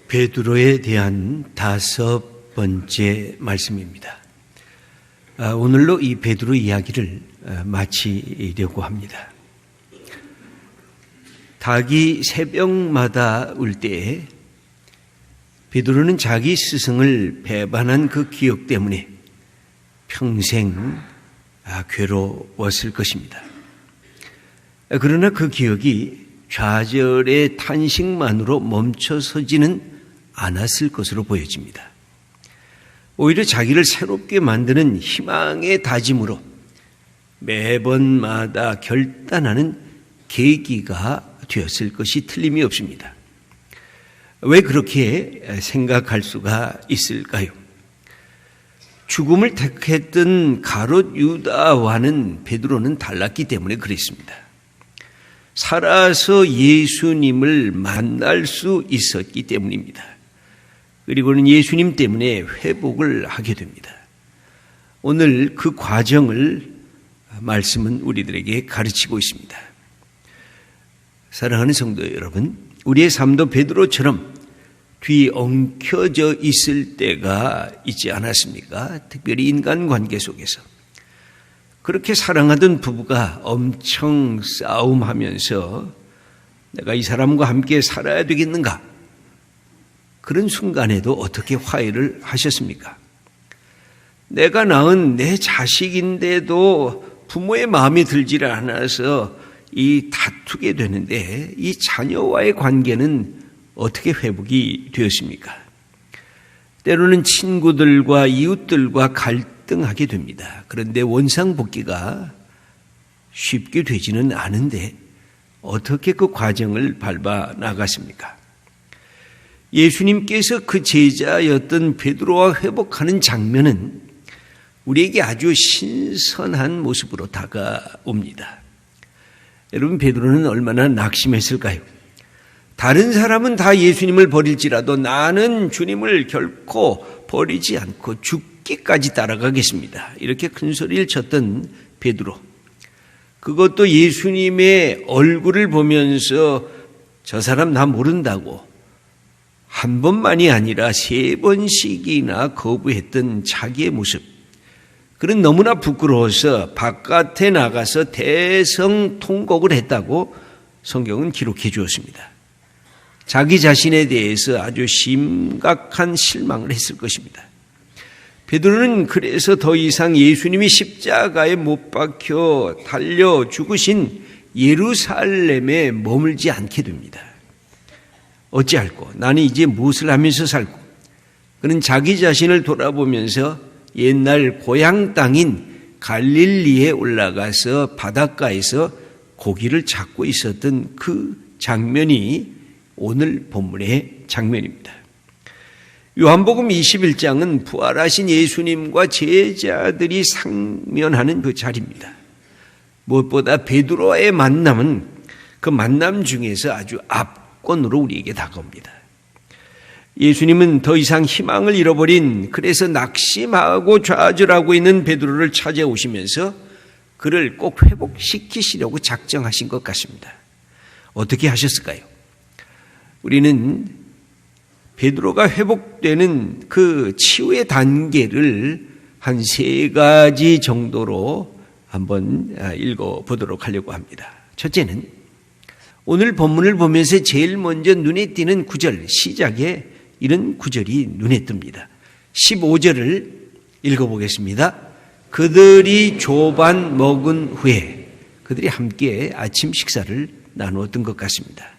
베드로에 대한 5번째 말씀입니다. 오늘로 이 베드로 이야기를 마치려고 합니다. 닭이 새벽마다 울 때에 베드로는 자기 스승을 배반한 그 기억 때문에 평생 괴로웠을 것입니다. 그러나 그 기억이 좌절의 탄식만으로 멈춰서지는 않았을 것으로 보여집니다. 오히려 자기를 새롭게 만드는 희망의 다짐으로 매번마다 결단하는 계기가 되었을 것이 틀림이 없습니다. 왜 그렇게 생각할 수가 있을까요? 죽음을 택했던 가롯 유다와는 베드로는 달랐기 때문에 그랬습니다. 살아서 예수님을 만날 수 있었기 때문입니다. 그리고는 예수님 때문에 회복을 하게 됩니다. 오늘 그 과정을 말씀은 우리들에게 가르치고 있습니다. 사랑하는 성도 여러분, 우리의 삶도 베드로처럼 뒤엉켜져 있을 때가 있지 않았습니까? 특별히 인간관계 속에서. 그렇게 사랑하던 부부가 엄청 싸움하면서 내가 이 사람과 함께 살아야 되겠는가? 그런 순간에도 어떻게 화해를 하셨습니까? 내가 낳은 내 자식인데도 부모의 마음이 들지를 않아서 이 다투게 되는데 이 자녀와의 관계는 어떻게 회복이 되었습니까? 때로는 친구들과 이웃들과 갈등하게 됩니다. 그런데 원상복귀가 쉽게 되지는 않은데 어떻게 그 과정을 밟아 나갔습니까? 예수님께서 그 제자였던 베드로와 회복하는 장면은 우리에게 아주 신선한 모습으로 다가옵니다. 여러분, 베드로는 얼마나 낙심했을까요? 다른 사람은 다 예수님을 버릴지라도 나는 주님을 결코 버리지 않고 죽기까지 따라가겠습니다. 이렇게 큰 소리를 쳤던 베드로. 그것도 예수님의 얼굴을 보면서 저 사람 나 모른다고 한 번만이 아니라 3번씩이나 거부했던 자기의 모습. 그는 너무나 부끄러워서 바깥에 나가서 대성통곡을 했다고 성경은 기록해 주었습니다. 자기 자신에 대해서 아주 심각한 실망을 했을 것입니다. 베드로는 그래서 더 이상 예수님이 십자가에 못 박혀 달려 죽으신 예루살렘에 머물지 않게 됩니다. 어찌할꼬? 나는 이제 무엇을 하면서 살고? 그는 자기 자신을 돌아보면서 옛날 고향 땅인 갈릴리에 올라가서 바닷가에서 고기를 잡고 있었던 그 장면이 오늘 본문의 장면입니다. 요한복음 21장은 부활하신 예수님과 제자들이 상면하는 그 자리입니다. 무엇보다 베드로와의 만남은 그 만남 중에서 아주 압권으로 우리에게 다가옵니다. 예수님은 더 이상 희망을 잃어버린, 그래서 낙심하고 좌절하고 있는 베드로를 찾아오시면서 그를 꼭 회복시키시려고 작정하신 것 같습니다. 어떻게 하셨을까요? 우리는 베드로가 회복되는 그 치유의 단계를 한 3가지 정도로 한번 읽어보도록 하려고 합니다. 첫째는 오늘 본문을 보면서 제일 먼저 눈에 띄는 구절, 시작에 이런 구절이 눈에 뜹니다. 15절을 읽어보겠습니다. 그들이 조반 먹은 후에 그들이 함께 아침 식사를 나누었던 것 같습니다.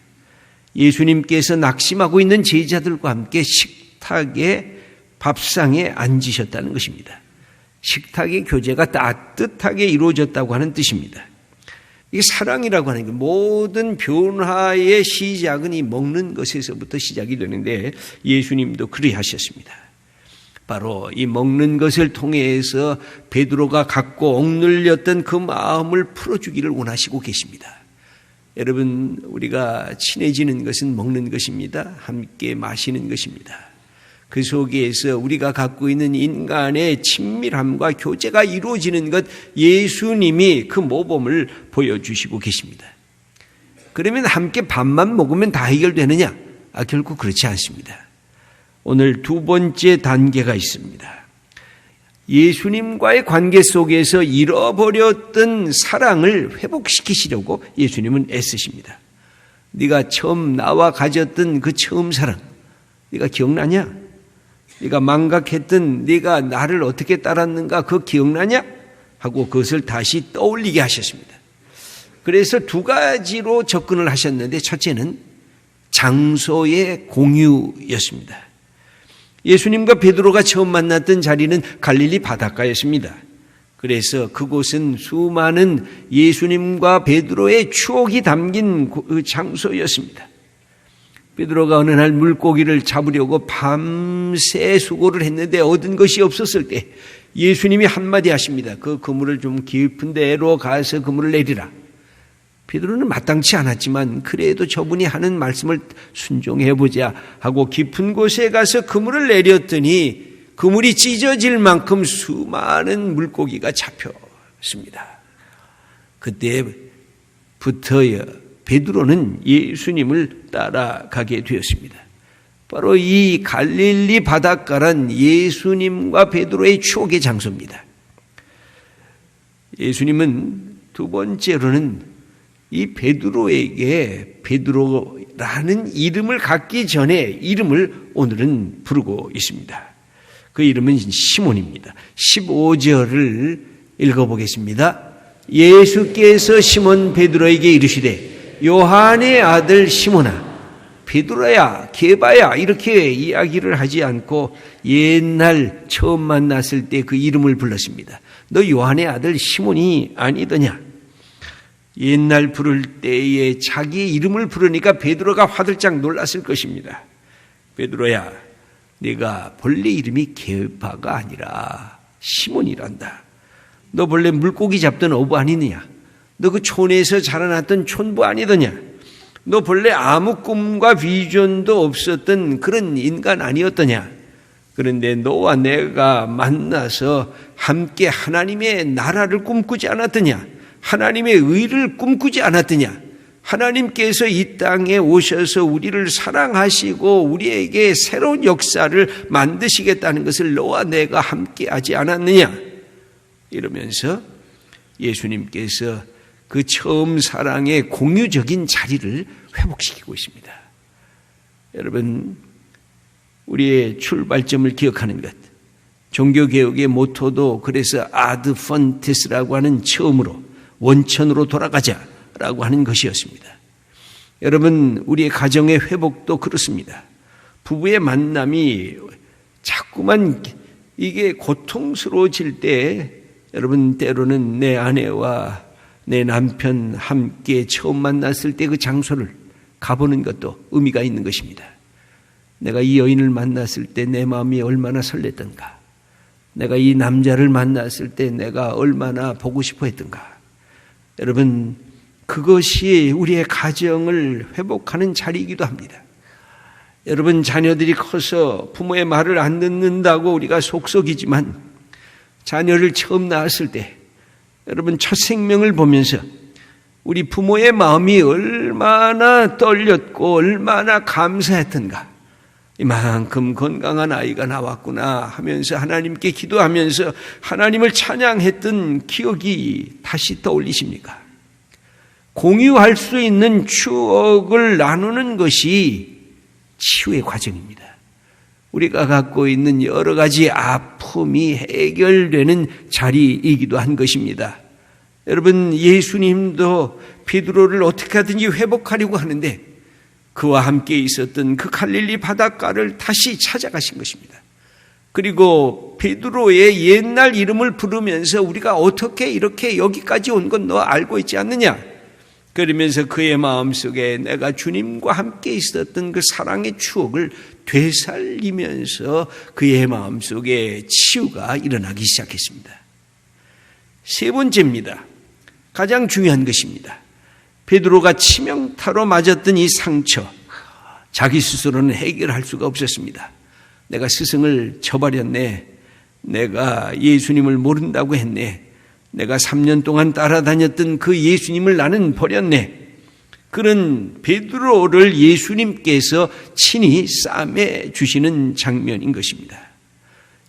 예수님께서 낙심하고 있는 제자들과 함께 식탁의 밥상에 앉으셨다는 것입니다. 식탁의 교제가 따뜻하게 이루어졌다고 하는 뜻입니다. 이게 사랑이라고 하는 게 모든 변화의 시작은 이 먹는 것에서부터 시작이 되는데 예수님도 그리하셨습니다. 바로 이 먹는 것을 통해서 베드로가 갖고 억눌렸던 그 마음을 풀어주기를 원하시고 계십니다. 여러분, 우리가 친해지는 것은 먹는 것입니다. 함께 마시는 것입니다. 그 속에서 우리가 갖고 있는 인간의 친밀함과 교제가 이루어지는 것, 예수님이 그 모범을 보여주시고 계십니다. 그러면 함께 밥만 먹으면 다 해결되느냐? 결코 그렇지 않습니다. 오늘 두 번째 단계가 있습니다. 예수님과의 관계 속에서 잃어버렸던 사랑을 회복시키시려고 예수님은 애쓰십니다. 네가 처음 나와 가졌던 그 처음 사랑, 네가 기억나냐? 네가 망각했던 네가 나를 어떻게 따랐는가 그거 기억나냐? 하고 그것을 다시 떠올리게 하셨습니다. 그래서 두 가지로 접근을 하셨는데 첫째는 장소의 공유였습니다. 예수님과 베드로가 처음 만났던 자리는 갈릴리 바닷가였습니다. 그래서 그곳은 수많은 예수님과 베드로의 추억이 담긴 그 장소였습니다. 베드로가 어느 날 물고기를 잡으려고 밤새 수고를 했는데 얻은 것이 없었을 때 예수님이 한마디 하십니다. 그 그물을 좀 깊은 데로 가서 그물을 내리라. 베드로는 마땅치 않았지만 그래도 저분이 하는 말씀을 순종해보자 하고 깊은 곳에 가서 그물을 내렸더니 그물이 찢어질 만큼 수많은 물고기가 잡혔습니다. 그때부터요 베드로는 예수님을 따라가게 되었습니다. 바로 이 갈릴리 바닷가란 예수님과 베드로의 추억의 장소입니다. 예수님은 두 번째로는 이 베드로에게 베드로라는 이름을 갖기 전에 이름을 오늘은 부르고 있습니다. 그 이름은 시몬입니다. 15절을 읽어보겠습니다. 예수께서 시몬 베드로에게 이르시되 요한의 아들 시몬아 베드로야 게바야 이렇게 이야기를 하지 않고 옛날 처음 만났을 때 그 이름을 불렀습니다. 너 요한의 아들 시몬이 아니더냐. 옛날 부를 때에 자기 이름을 부르니까 베드로가 화들짝 놀랐을 것입니다. 베드로야 네가 본래 이름이 게바가 아니라 시몬이란다. 너 본래 물고기 잡던 어부 아니느냐. 너 그 촌에서 자라났던 촌부 아니더냐. 너 본래 아무 꿈과 비전도 없었던 그런 인간 아니었더냐. 그런데 너와 내가 만나서 함께 하나님의 나라를 꿈꾸지 않았더냐. 하나님의 의를 꿈꾸지 않았더냐. 하나님께서 이 땅에 오셔서 우리를 사랑하시고 우리에게 새로운 역사를 만드시겠다는 것을 너와 내가 함께 하지 않았느냐. 이러면서 예수님께서 그 처음 사랑의 공유적인 자리를 회복시키고 있습니다. 여러분, 우리의 출발점을 기억하는 것. 종교개혁의 모토도 그래서 아드 펀테스라고 하는 처음으로 원천으로 돌아가자라고 하는 것이었습니다. 여러분, 우리의 가정의 회복도 그렇습니다. 부부의 만남이 자꾸만 이게 고통스러워질 때 여러분 때로는 내 아내와 내 남편 함께 처음 만났을 때 그 장소를 가보는 것도 의미가 있는 것입니다. 내가 이 여인을 만났을 때 내 마음이 얼마나 설렜던가. 내가 이 남자를 만났을 때 내가 얼마나 보고 싶어 했던가. 여러분, 그것이 우리의 가정을 회복하는 자리이기도 합니다. 여러분, 자녀들이 커서 부모의 말을 안 듣는다고 우리가 속썩이지만 자녀를 처음 낳았을 때 여러분 첫 생명을 보면서 우리 부모의 마음이 얼마나 떨렸고 얼마나 감사했던가. 이만큼 건강한 아이가 나왔구나 하면서 하나님께 기도하면서 하나님을 찬양했던 기억이 다시 떠올리십니까? 공유할 수 있는 추억을 나누는 것이 치유의 과정입니다. 우리가 갖고 있는 여러 가지 아픔이 해결되는 자리이기도 한 것입니다. 여러분, 예수님도 베드로를 어떻게 하든지 회복하려고 하는데 그와 함께 있었던 그 갈릴리 바닷가를 다시 찾아가신 것입니다. 그리고 베드로의 옛날 이름을 부르면서 우리가 어떻게 이렇게 여기까지 온 건 너 알고 있지 않느냐? 그러면서 그의 마음속에 내가 주님과 함께 있었던 그 사랑의 추억을 되살리면서 그의 마음속에 치유가 일어나기 시작했습니다. 세 번째입니다. 가장 중요한 것입니다. 베드로가 치명타로 맞았던 이 상처, 자기 스스로는 해결할 수가 없었습니다. 내가 스승을 저버렸네. 내가 예수님을 모른다고 했네. 내가 3년 동안 따라다녔던 그 예수님을 나는 버렸네. 그런 베드로를 예수님께서 친히 싸매 주시는 장면인 것입니다.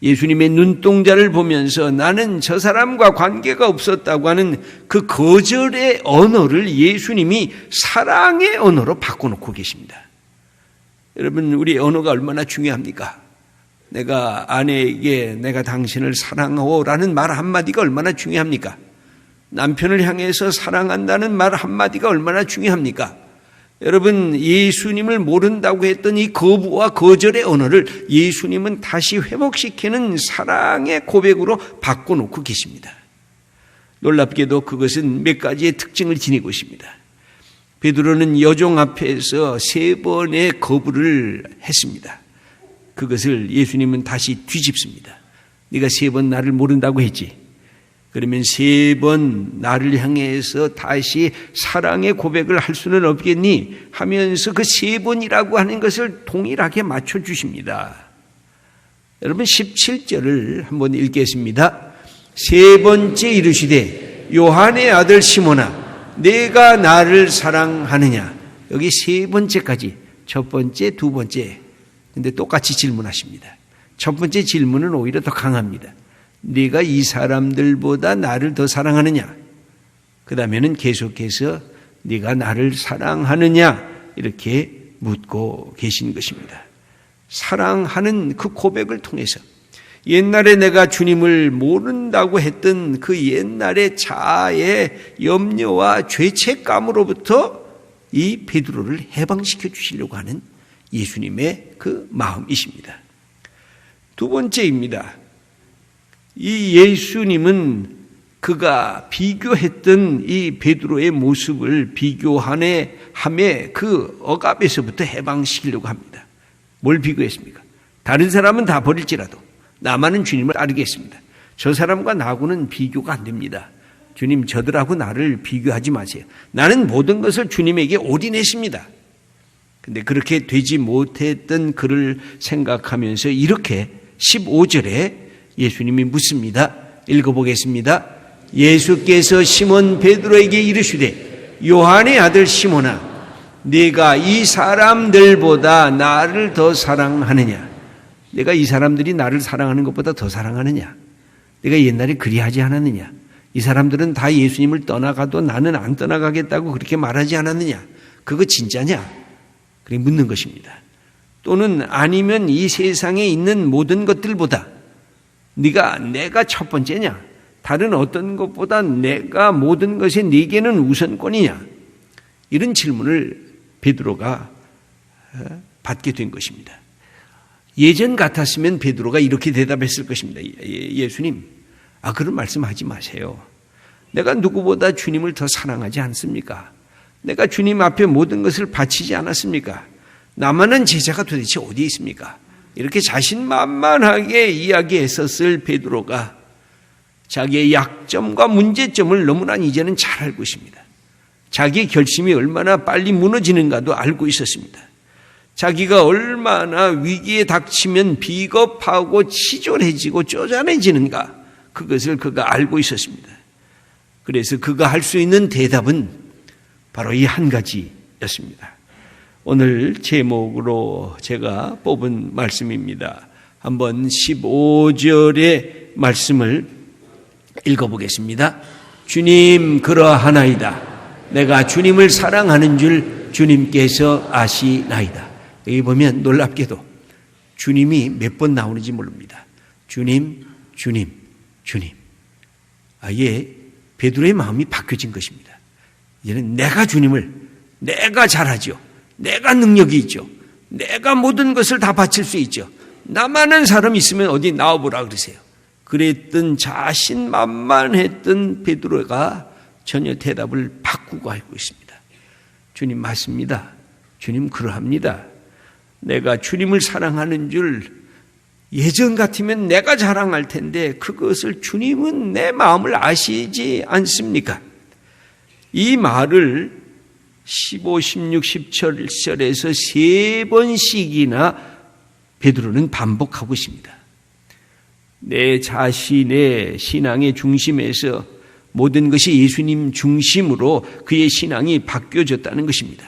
예수님의 눈동자를 보면서 나는 저 사람과 관계가 없었다고 하는 그 거절의 언어를 예수님이 사랑의 언어로 바꿔놓고 계십니다. 여러분, 우리 언어가 얼마나 중요합니까? 내가 아내에게 내가 당신을 사랑하오라는 말 한마디가 얼마나 중요합니까? 남편을 향해서 사랑한다는 말 한마디가 얼마나 중요합니까? 여러분, 예수님을 모른다고 했던 이 거부와 거절의 언어를 예수님은 다시 회복시키는 사랑의 고백으로 바꿔놓고 계십니다. 놀랍게도 그것은 몇 가지의 특징을 지니고 있습니다. 베드로는 여종 앞에서 3번의 거부를 했습니다. 그것을 예수님은 다시 뒤집습니다. 네가 3번 나를 모른다고 했지. 그러면 3번 나를 향해서 다시 사랑의 고백을 할 수는 없겠니? 하면서 그 3번이라고 하는 것을 동일하게 맞춰주십니다. 여러분 17절을 한번 읽겠습니다. 3번째 이르시되 요한의 아들 시몬아 내가 나를 사랑하느냐. 여기 3번째까지 첫 번째, 두 번째. 근데 똑같이 질문하십니다. 첫 번째 질문은 오히려 더 강합니다. 네가 이 사람들보다 나를 더 사랑하느냐? 그 다음에는 계속해서 네가 나를 사랑하느냐? 이렇게 묻고 계신 것입니다. 사랑하는 그 고백을 통해서 옛날에 내가 주님을 모른다고 했던 그 옛날의 자아의 염려와 죄책감으로부터 이 베드로를 해방시켜 주시려고 하는 예수님의 그 마음이십니다. 두 번째입니다. 이 예수님은 그가 비교했던 이 베드로의 모습을 비교함에 그 억압에서부터 해방시키려고 합니다. 뭘 비교했습니까? 다른 사람은 다 버릴지라도 나만은 주님을 따르겠습니다. 저 사람과 나하고는 비교가 안 됩니다. 주님, 저들하고 나를 비교하지 마세요. 나는 모든 것을 주님에게 올인했습니다. 근데 그렇게 되지 못했던 그를 생각하면서 이렇게 15절에 예수님이 묻습니다. 읽어보겠습니다. 예수께서 시몬 베드로에게 이르시되 요한의 아들 시몬아 네가 이 사람들보다 나를 더 사랑하느냐? 내가 이 사람들이 나를 사랑하는 것보다 더 사랑하느냐? 내가 옛날에 그리하지 않았느냐? 이 사람들은 다 예수님을 떠나가도 나는 안 떠나가겠다고 그렇게 말하지 않았느냐? 그거 진짜냐? 그렇게 묻는 것입니다. 또는 아니면 이 세상에 있는 모든 것들보다 내가 첫 번째냐? 다른 어떤 것보다 내가 모든 것에 네게는 우선권이냐? 이런 질문을 베드로가 받게 된 것입니다. 예전 같았으면 베드로가 이렇게 대답했을 것입니다. 예수님, 그런 말씀하지 마세요. 내가 누구보다 주님을 더 사랑하지 않습니까? 내가 주님 앞에 모든 것을 바치지 않았습니까? 나만한 제자가 도대체 어디 있습니까? 이렇게 자신만만하게 이야기했었을 베드로가 자기의 약점과 문제점을 너무나 이제는 잘 알고 있습니다. 자기의 결심이 얼마나 빨리 무너지는가도 알고 있었습니다. 자기가 얼마나 위기에 닥치면 비겁하고 치졸해지고 쪼잔해지는가, 그것을 그가 알고 있었습니다. 그래서 그가 할 수 있는 대답은 바로 이 한 가지였습니다. 오늘 제목으로 제가 뽑은 말씀입니다. 한번 15절의 말씀을 읽어보겠습니다. 주님 그러하나이다. 내가 주님을 사랑하는 줄 주님께서 아시나이다. 여기 보면 놀랍게도 주님이 몇 번 나오는지 모릅니다. 주님, 주님, 주님. 아예 베드로의 마음이 바뀌어진 것입니다. 이제는 내가 주님을, 내가 잘하죠. 내가 능력이 있죠. 내가 모든 것을 다 바칠 수 있죠. 나만한 사람 있으면 어디 나와보라 그러세요. 그랬던 자신만만했던 베드로가 전혀 대답을 바꾸고 알고 있습니다. 주님 맞습니다. 주님 그러합니다. 내가 주님을 사랑하는 줄 예전 같으면 내가 자랑할 텐데 그것을 주님은 내 마음을 아시지 않습니까? 이 말을 15, 16, 17절에서 3번씩이나 베드로는 반복하고 있습니다. 내 자신의 신앙의 중심에서 모든 것이 예수님 중심으로 그의 신앙이 바뀌어졌다는 것입니다.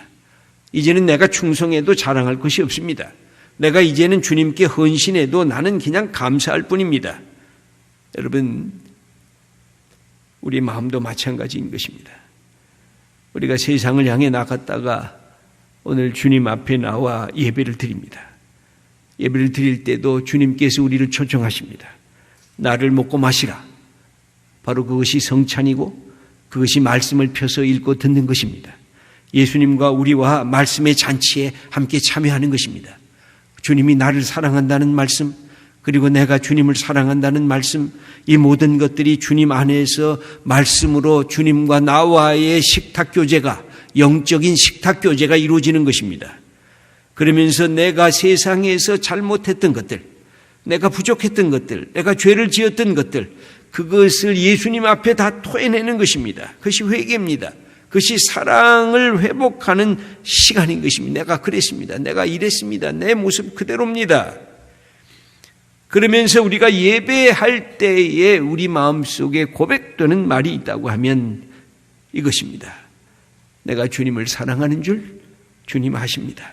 이제는 내가 충성해도 자랑할 것이 없습니다. 내가 이제는 주님께 헌신해도 나는 그냥 감사할 뿐입니다. 여러분, 우리 마음도 마찬가지인 것입니다. 우리가 세상을 향해 나갔다가 오늘 주님 앞에 나와 예배를 드립니다. 예배를 드릴 때도 주님께서 우리를 초청하십니다. 나를 먹고 마시라. 바로 그것이 성찬이고 그것이 말씀을 펴서 읽고 듣는 것입니다. 예수님과 우리와 말씀의 잔치에 함께 참여하는 것입니다. 주님이 나를 사랑한다는 말씀, 그리고 내가 주님을 사랑한다는 말씀, 이 모든 것들이 주님 안에서 말씀으로 주님과 나와의 식탁교제가, 영적인 식탁교제가 이루어지는 것입니다. 그러면서 내가 세상에서 잘못했던 것들, 내가 부족했던 것들, 내가 죄를 지었던 것들, 그것을 예수님 앞에 다 토해내는 것입니다. 그것이 회개입니다. 그것이 사랑을 회복하는 시간인 것입니다. 내가 그랬습니다. 내가 이랬습니다. 내 모습 그대로입니다. 그러면서 우리가 예배할 때에 우리 마음속에 고백되는 말이 있다고 하면 이것입니다. 내가 주님을 사랑하는 줄 주님 아십니다.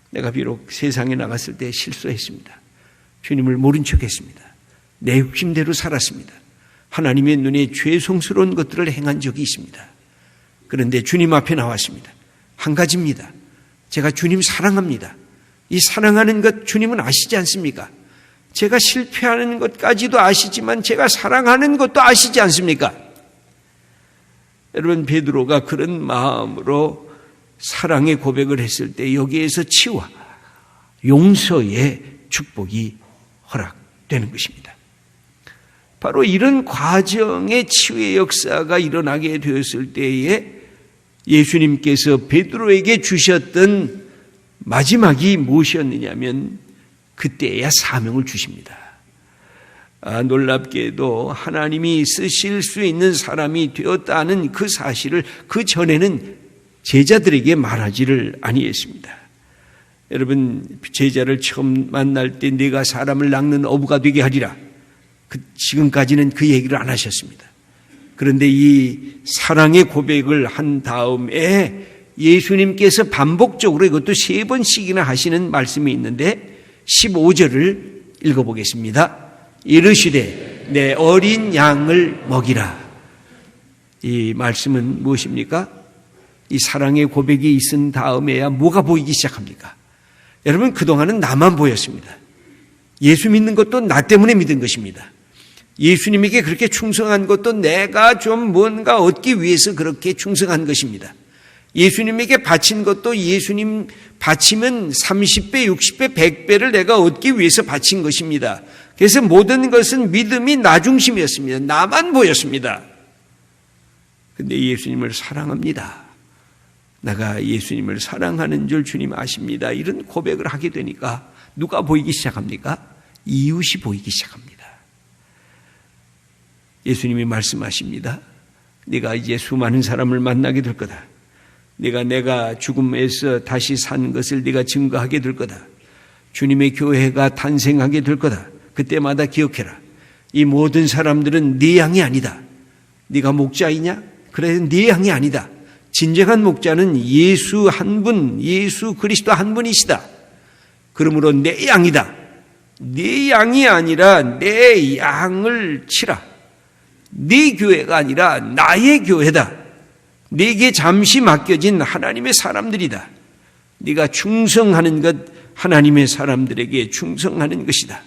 내가 비록 세상에 나갔을 때 실수했습니다. 주님을 모른 척했습니다. 내 욕심대로 살았습니다. 하나님의 눈에 죄송스러운 것들을 행한 적이 있습니다. 그런데 주님 앞에 나왔습니다. 한 가지입니다. 제가 주님 사랑합니다. 이 사랑하는 것 주님은 아시지 않습니까? 제가 실패하는 것까지도 아시지만 제가 사랑하는 것도 아시지 않습니까? 여러분, 베드로가 그런 마음으로 사랑의 고백을 했을 때 여기에서 치유와 용서의 축복이 허락되는 것입니다. 바로 이런 과정의 치유의 역사가 일어나게 되었을 때에 예수님께서 베드로에게 주셨던 마지막이 무엇이었느냐면 그때야 사명을 주십니다. 놀랍게도 하나님이 쓰실 수 있는 사람이 되었다는 그 사실을 그 전에는 제자들에게 말하지를 아니했습니다. 여러분, 제자를 처음 만날 때 네가 사람을 낚는 어부가 되게 하리라. 지금까지는 그 얘기를 안 하셨습니다. 그런데 이 사랑의 고백을 한 다음에 예수님께서 반복적으로 이것도 3번씩이나 하시는 말씀이 있는데 15절을 읽어보겠습니다. 이르시되 내 어린 양을 먹이라. 이 말씀은 무엇입니까? 이 사랑의 고백이 있은 다음에야 뭐가 보이기 시작합니까? 여러분, 그동안은 나만 보였습니다. 예수 믿는 것도 나 때문에 믿은 것입니다. 예수님에게 그렇게 충성한 것도 내가 좀 뭔가 얻기 위해서 그렇게 충성한 것입니다. 예수님에게 바친 것도 예수님 바치면 30배, 60배, 100배를 내가 얻기 위해서 바친 것입니다. 그래서 모든 것은 믿음이 나 중심이었습니다. 나만 보였습니다. 그런데 예수님을 사랑합니다. 내가 예수님을 사랑하는 줄 주님 아십니다. 이런 고백을 하게 되니까 누가 보이기 시작합니까? 이웃이 보이기 시작합니다. 예수님이 말씀하십니다. 네가 이제 수많은 사람을 만나게 될 거다. 내가 죽음에서 다시 산 것을 네가 증거하게 될 거다. 주님의 교회가 탄생하게 될 거다. 그때마다 기억해라. 이 모든 사람들은 네 양이 아니다. 네가 목자이냐? 그래, 네 양이 아니다. 진정한 목자는 예수 한 분, 예수 그리스도 한 분이시다. 그러므로 내 양이다. 네 양이 아니라 내 양을 치라. 네 교회가 아니라 나의 교회다. 네게 잠시 맡겨진 하나님의 사람들이다. 네가 충성하는 것, 하나님의 사람들에게 충성하는 것이다.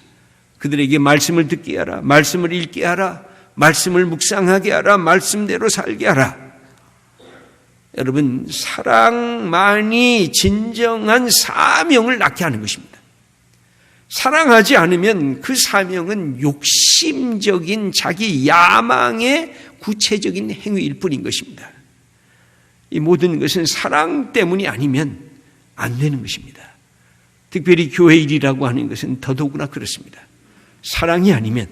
그들에게 말씀을 듣게 하라. 말씀을 읽게 하라. 말씀을 묵상하게 하라. 말씀대로 살게 하라. 여러분, 사랑만이 진정한 사명을 낳게 하는 것입니다. 사랑하지 않으면 그 사명은 욕심적인 자기 야망의 구체적인 행위일 뿐인 것입니다. 이 모든 것은 사랑 때문이 아니면 안 되는 것입니다. 특별히 교회 일이라고 하는 것은 더더구나 그렇습니다. 사랑이 아니면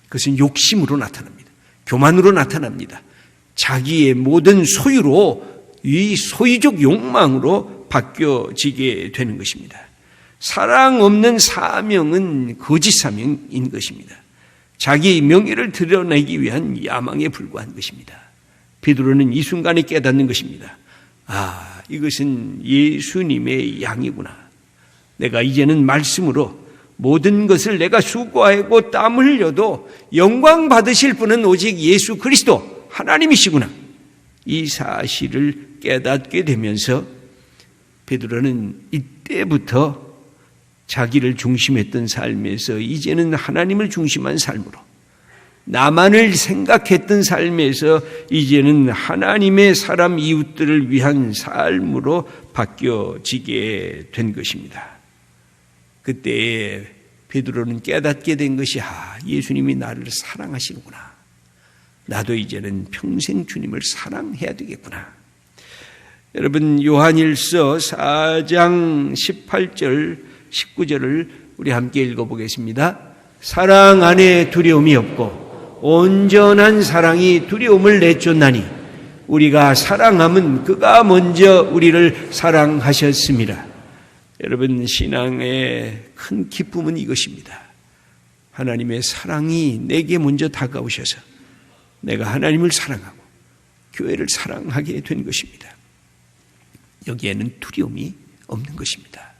그것은 욕심으로 나타납니다. 교만으로 나타납니다. 자기의 모든 소유로, 이 소유적 욕망으로 바뀌어지게 되는 것입니다. 사랑 없는 사명은 거짓 사명인 것입니다. 자기 명예를 드러내기 위한 야망에 불과한 것입니다. 베드로는 이 순간에 깨닫는 것입니다. 아, 이것은 예수님의 양이구나. 내가 이제는 말씀으로 모든 것을 내가 수고하고 땀 흘려도 영광 받으실 분은 오직 예수 그리스도 하나님이시구나. 이 사실을 깨닫게 되면서 베드로는 이때부터 자기를 중심했던 삶에서 이제는 하나님을 중심한 삶으로, 나만을 생각했던 삶에서 이제는 하나님의 사람 이웃들을 위한 삶으로 바뀌어지게 된 것입니다. 그때 베드로는 깨닫게 된 것이 예수님이 나를 사랑하시는구나. 나도 이제는 평생 주님을 사랑해야 되겠구나. 여러분, 요한일서 4장 18절 19절을 우리 함께 읽어보겠습니다. 사랑 안에 두려움이 없고 온전한 사랑이 두려움을 내쫓나니 우리가 사랑함은 그가 먼저 우리를 사랑하셨습니다. 여러분, 신앙의 큰 기쁨은 이것입니다. 하나님의 사랑이 내게 먼저 다가오셔서 내가 하나님을 사랑하고 교회를 사랑하게 된 것입니다. 여기에는 두려움이 없는 것입니다.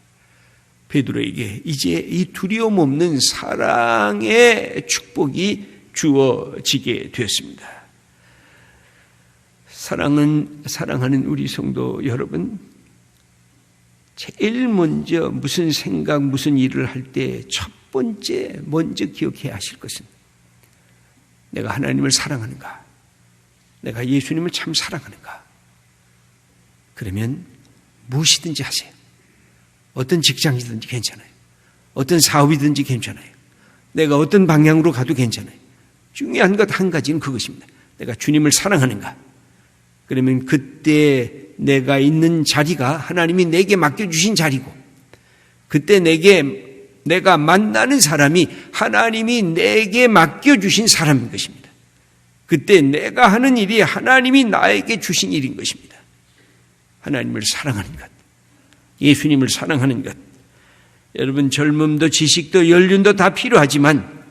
베드로에게 이제 이 두려움 없는 사랑의 축복이 주어지게 되었습니다. 사랑하는 우리 성도 여러분, 제일 먼저 무슨 생각, 무슨 일을 할 때 첫 번째 먼저 기억해야 하실 것은 내가 하나님을 사랑하는가? 내가 예수님을 참 사랑하는가? 그러면 무엇이든지 하세요. 어떤 직장이든지 괜찮아요. 어떤 사업이든지 괜찮아요. 내가 어떤 방향으로 가도 괜찮아요. 중요한 것 한 가지는 그것입니다. 내가 주님을 사랑하는가? 그러면 그때 내가 있는 자리가 하나님이 내게 맡겨주신 자리고, 그때 내가 만나는 사람이 하나님이 내게 맡겨주신 사람인 것입니다. 그때 내가 하는 일이 하나님이 나에게 주신 일인 것입니다. 하나님을 사랑하는 것, 예수님을 사랑하는 것. 여러분, 젊음도 지식도 연륜도 다 필요하지만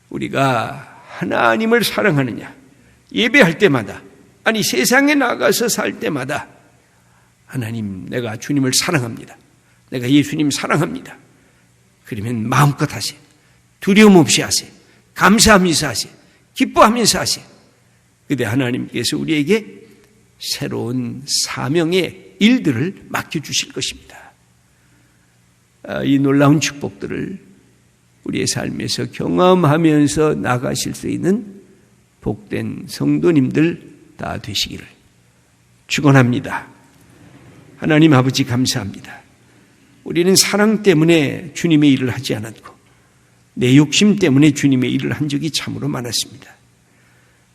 우리가 하나님을 사랑하느냐, 예배할 때마다, 아니 세상에 나가서 살 때마다 하나님, 내가 주님을 사랑합니다. 내가 예수님 사랑합니다. 그러면 마음껏 하세요. 두려움 없이 하세요. 감사하면서 하세요. 기뻐하면서 하세요. 그때 하나님께서 우리에게 새로운 사명의 일들을 맡겨주실 것입니다. 이 놀라운 축복들을 우리의 삶에서 경험하면서 나가실 수 있는 복된 성도님들 다 되시기를 축원합니다. 하나님 아버지, 감사합니다. 우리는 사랑 때문에 주님의 일을 하지 않았고 내 욕심 때문에 주님의 일을 한 적이 참으로 많았습니다.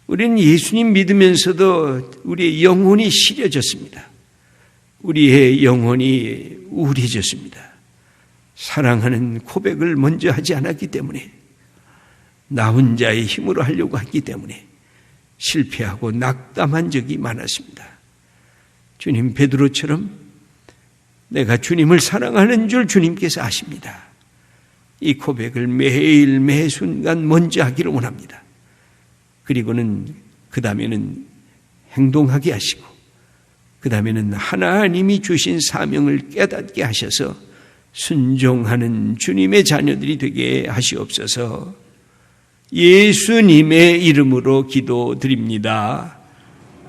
우리는 예수님 믿으면서도 우리의 영혼이 시려졌습니다. 우리의 영혼이 우울해졌습니다. 사랑하는 고백을 먼저 하지 않았기 때문에, 나 혼자의 힘으로 하려고 했기 때문에 실패하고 낙담한 적이 많았습니다. 주님, 베드로처럼 내가 주님을 사랑하는 줄 주님께서 아십니다. 이 고백을 매일 매 순간 먼저 하기를 원합니다. 그리고는 그 다음에는 행동하게 하시고, 그 다음에는 하나님이 주신 사명을 깨닫게 하셔서 순종하는 주님의 자녀들이 되게 하시옵소서. 예수님의 이름으로 기도드립니다.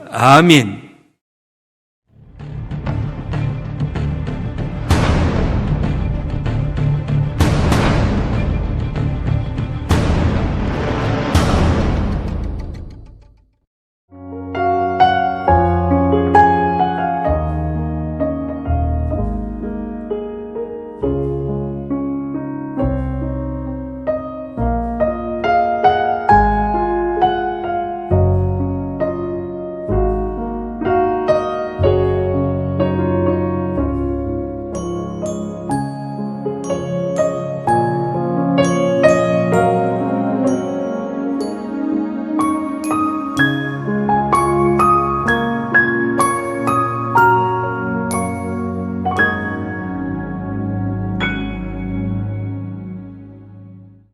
아멘.